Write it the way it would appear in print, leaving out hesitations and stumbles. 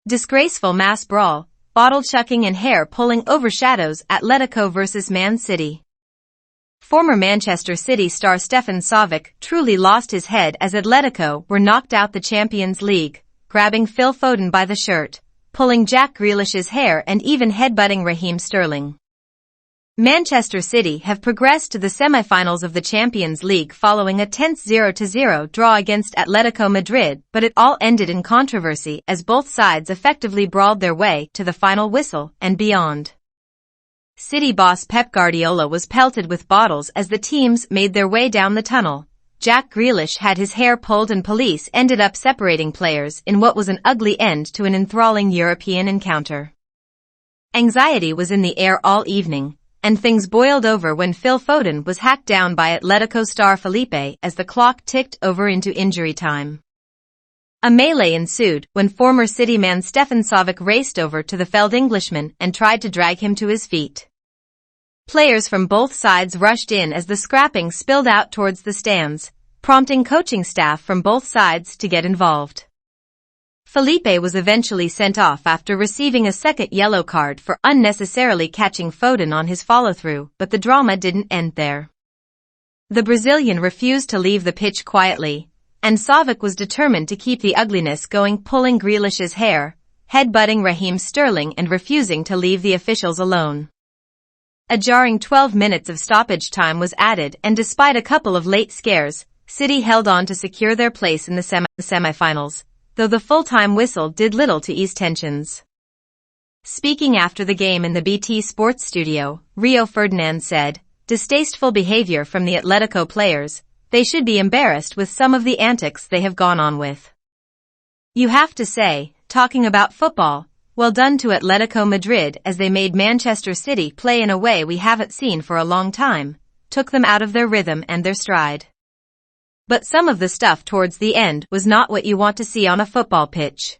Disgraceful mass brawl, bottle chucking and hair pulling overshadows Atletico vs Man City. Former Manchester City star Stefan Savic truly lost his head as Atletico were knocked out the Champions League, grabbing Phil Foden by the shirt, pulling Jack Grealish's hair and even headbutting Raheem Sterling. Manchester City have progressed to the semi-finals of the Champions League following a tense 0-0 draw against Atletico Madrid, but it all ended in controversy as both sides effectively brawled their way to the final whistle and beyond. City boss Pep Guardiola was pelted with bottles as the teams made their way down the tunnel. Jack Grealish had his hair pulled and police ended up separating players in what was an ugly end to an enthralling European encounter. Anxiety was in the air all evening, and things boiled over when Phil Foden was hacked down by Atletico star Felipe as the clock ticked over into injury time. A melee ensued when former City man Stefan Savic raced over to the felled Englishman and tried to drag him to his feet. Players from both sides rushed in as the scrapping spilled out towards the stands, prompting coaching staff from both sides to get involved. Felipe was eventually sent off after receiving a second yellow card for unnecessarily catching Foden on his follow-through, but the drama didn't end there. The Brazilian refused to leave the pitch quietly, and Savic was determined to keep the ugliness going, pulling Grealish's hair, headbutting Raheem Sterling and refusing to leave the officials alone. A jarring 12 minutes of stoppage time was added, and despite a couple of late scares, City held on to secure their place in the semi-finals, though the full-time whistle did little to ease tensions. Speaking after the game in the BT Sports studio, Rio Ferdinand said, "Distasteful behavior from the Atletico players. They should be embarrassed with some of the antics they have gone on with. You have to say, talking about football, well done to Atletico Madrid as they made Manchester City play in a way we haven't seen for a long time, took them out of their rhythm and their stride. But some of the stuff towards the end was not what you want to see on a football pitch."